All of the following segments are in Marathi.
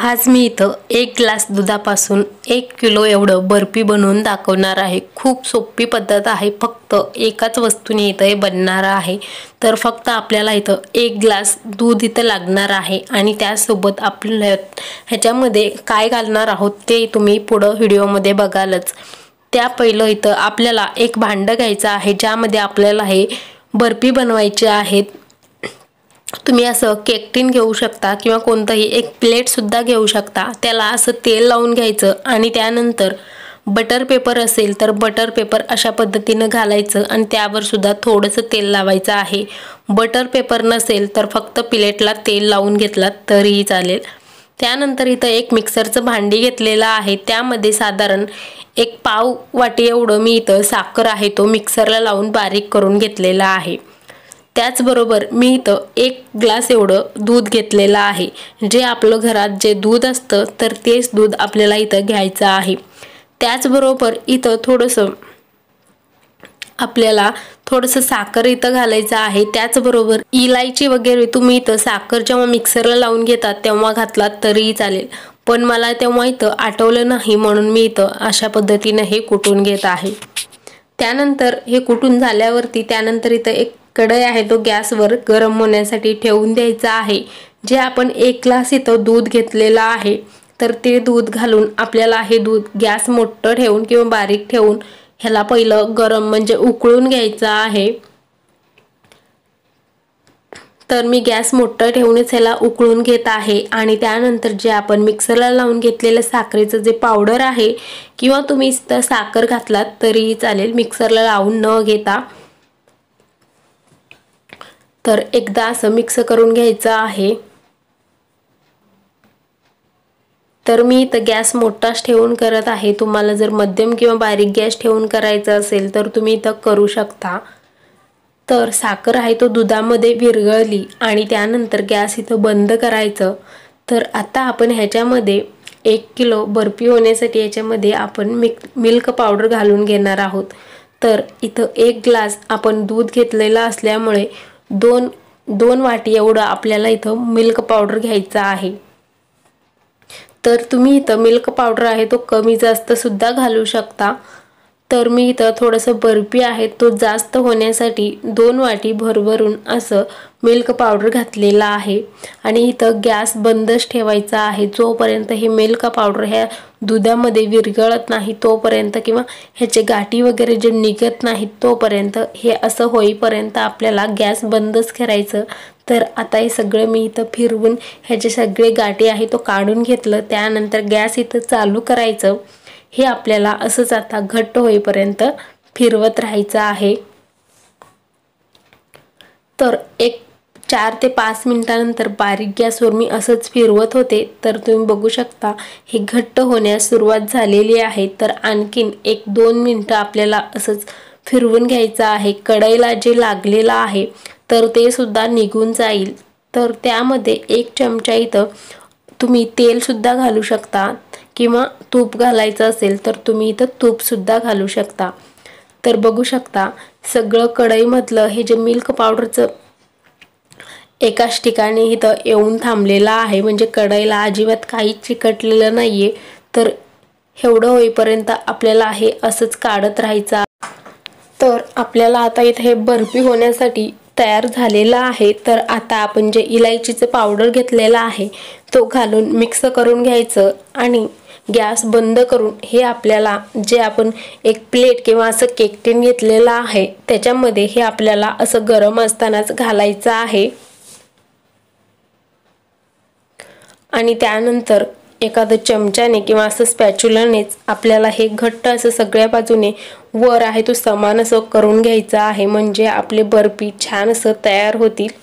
आज मी इथं 1 ग्लास दुधापासून 1 किलो एवढं बर्फी बनवून दाखवणार आहे। खूप सोपी पद्धत आहे। फक्त एकाच वस्तूने इथं हे बनणार आहे। तर फक्त आपल्याला इथं 1 ग्लास दूध इथं लागणार आहे आणि त्यासोबत आपण ह्याच्यामध्ये काय घालणार आहोत ते तुम्ही पुढे व्हिडिओमध्ये बघालच। त्या पहिलं इथं आपल्याला एक भांडं घ्यायचं आहे ज्यामध्ये आपल्याला हे बर्फी बनवायची आहे। तुम्ही असं केक टिन घेऊ शकता किंवा कोणताही एक प्लेट सुद्धा घेऊ शकता। त्याला असं तेल लावून घ्यायचं आणि त्यानंतर बटर पेपर असेल तर बटर पेपर अशा पद्धतीने घालायचं आणि त्यावर सुद्धा थोडंसं तेल लावायचं आहे। बटर पेपर नसेल तर फक्त प्लेटला तेल लावून घेतलात तरीही चालेल। त्यानंतर इथं एक मिक्सरचं भांडी घेतलेलं आहे। त्यामध्ये साधारण एक पाव वाटी एवढं मी इथं साखर आहे तो मिक्सरला लावून बारीक करून घेतलेला आहे। त्याचबरोबर मी इथं 1 ग्लास एवढं दूध घेतलेलं आहे। जे आपलं घरात जे दूध असतं तर तेच दूध आपल्याला इथं घ्यायचं आहे। त्याचबरोबर इथं आपल्याला थोडंसं साखर इथं घालायचं आहे। त्याचबरोबर इलायची वगैरे तुम्ही इथं साखर जेव्हा मिक्सरला लावून घेतात तेव्हा घातलात तरीही चालेल, पण मला तेव्हा इथं आठवलं नाही म्हणून मी इथं अशा पद्धतीने हे कुटून घेत आहे। त्यानंतर हे कुटून झाल्यावरती त्यानंतर इथं एक कढई आहे तो गॅसवर गरम होण्यासाठी ठेवून द्यायचा आहे। जे आपण 1 ग्लास इथं दूध घेतलेलं आहे तर ते दूध घालून आपल्याला हे दूध गॅस मोठं ठेवून किंवा बारीक ठेवून ह्याला पहिलं गरम म्हणजे उकळून घ्यायचं आहे। तर मी गॅस मोठं ठेवूनच ह्याला उकळून घेत आहे आणि त्यानंतर जे आपण मिक्सरला लावून घेतलेलं साखरेचं जे पावडर आहे किंवा तुम्ही इथं साखर घातलात तरीही चालेल मिक्सरला लावून न घेता, तर एकदा असं मिक्स करून घ्यायचं आहे। तर मी इथं गॅस मोठाच ठेवून करत आहे। तुम्हाला जर मध्यम किंवा बारीक गॅस ठेवून करायचं असेल तर तुम्ही इथं करू शकता। तर साखर आहे तो दुधामध्ये विरघळली आणि त्यानंतर गॅस इथं बंद करायचं। तर आता आपण ह्याच्यामध्ये 1 किलो बर्फी होण्यासाठी याच्यामध्ये आपण मिल्क पावडर घालून घेणार आहोत। तर इथं 1 ग्लास आपण दूध घेतलेलं असल्यामुळे 2 वाटी एवढं आपल्याला इथं मिल्क पावडर घ्यायचं आहे। तर तुम्ही इथं मिल्क पावडर आहे तो कमी जास्त सुद्धा घालू शकता। तर मी इथं थोडंसं बर्फी आहे तो जास्त होण्यासाठी 2 वाटी भरभरून असं मिल्क पावडर घातलेला आहे आणि इथं गॅस बंदच ठेवायचा आहे जोपर्यंत हे मिल्क पावडर ह्या दुधामध्ये विरघळत नाही तोपर्यंत किंवा ह्याचे गाठी वगैरे जे निघत नाहीत तोपर्यंत हे असं होईपर्यंत आपल्याला गॅस बंदच करायचं। तर आता हे सगळं मी इथं फिरवून ह्याचे सगळे गाठी आहे तो काढून घेतलं। त्यानंतर गॅस इथं चालू करायचं। हे आपल्याला असंच आता घट्ट होईपर्यंत फिरवत राहायचं आहे। तर एक 4 ते 5 मिनिटांनंतर बारीक गॅसवर मी असंच फिरवत होते तर तुम्ही बघू शकता हे घट्ट होण्यास सुरुवात झालेली आहे। तर आणखीन 1-2 मिनिटं आपल्याला असंच फिरवून घ्यायचं आहे। कढईला जे लागलेलं आहे तर ते सुद्धा निघून जाईल। तर त्यामध्ये 1 चमचा इथं तुम्ही तेल सुद्धा घालू शकता किंवा तूप घालायचं असेल तर तुम्ही इथं तूप सुद्धा घालू शकता। तर बघू शकता सगळं कढईमधलं हे जे मिल्क पावडरचं एकाच ठिकाणी इथं येऊन थांबलेलं आहे, म्हणजे कढईला अजिबात काहीच चिकटलेलं नाहीये। तर एवढं होईपर्यंत आपल्याला हे असंच काढत राहायचं। तर आपल्याला आता इथे हे बर्फी होण्यासाठी तयार झालेला आहे। तर आता आपण जे इलायचीचं पावडर घेतलेला आहे तो घालून मिक्स करून घ्यायचं आणि गॅस बंद करून हे आपल्याला जे आपण एक प्लेट किंवा असं केक टिन घेतलेलं आहे त्याच्यामध्ये हे आपल्याला असं गरम असतानाच घालायचं आहे आणि त्यानंतर एखाद्या चमच्याने किंवा असं स्पॅच्युलानेच आपल्याला हे घट्ट असं सगळ्या बाजूने वर आहे तो समान असं करून घ्यायचं आहे, म्हणजे आपले बर्फी छान असं तयार होतील।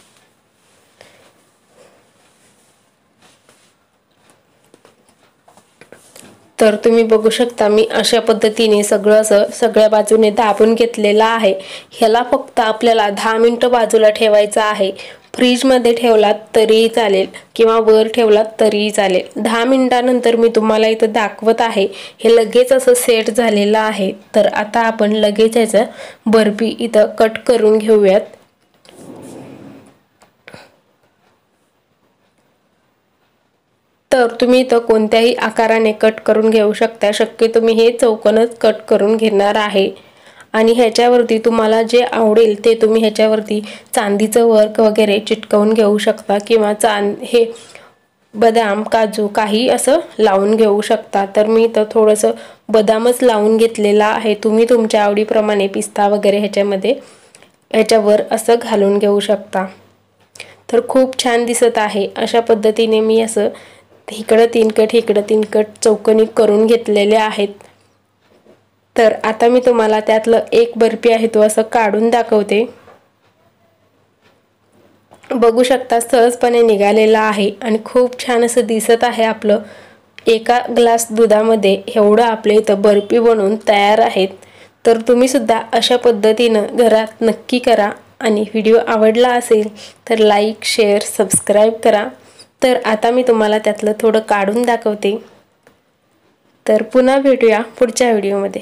तर तुम्ही बघू शकता मी अशा पद्धतीने सगळं असं सगळ्या बाजूने दाबून घेतलेलं आहे। ह्याला फक्त आपल्याला 10 मिनिटं बाजूला ठेवायचं आहे। फ्रीजमध्ये ठेवलात तरीही चालेल किंवा वर ठेवलात तरीही चालेल। 10 मिनिटांनंतर मी तुम्हाला इथं दाखवत आहे हे लगेच असं सेट झालेलं आहे। तर आता आपण लगेच ह्याचं बर्फी इथं कट करून घेऊयात। तर तुम्ही इथं कोणत्याही आकाराने कट करून घेऊ शकता। शक्यतो मी हे चौकोनच कट करून घेणार आहे आणि ह्याच्यावरती तुम्हाला जे आवडेल ते तुम्ही ह्याच्यावरती चांदीचं वर्क वगैरे चिटकवून घेऊ शकता किंवा हे बदाम काजू काही असं लावून घेऊ शकता। तर मी इथं थोडंसं बदामच लावून घेतलेला आहे। तुम्ही तुमच्या आवडीप्रमाणे पिस्ता वगैरे ह्याच्यावर असं घालून घेऊ शकता। तर खूप छान दिसत आहे। अशा पद्धतीने मी असं इकडं 3 कट इकडं 3 कट चौकोनी करून घेतलेले आहेत। तर आता मी तुम्हाला त्यातलं एक बर्फी आहे तो असं काढून दाखवते। बघू शकता सहजपणे निघालेला आहे आणि खूप छान असं दिसत आहे। आपलं एका ग्लास दुधामध्ये एवढं आपले इथं बर्फी बनवून तयार आहेत। तर तुम्ही सुद्धा अशा पद्धतीनं घरात नक्की करा आणि व्हिडिओ आवडला असेल तर लाईक शेअर सबस्क्राईब करा। तर आता मी तुम्हाला त्यातलं थोडं काढून दाखवते। तर पुन्हा भेटूया पुढच्या व्हिडिओमध्ये।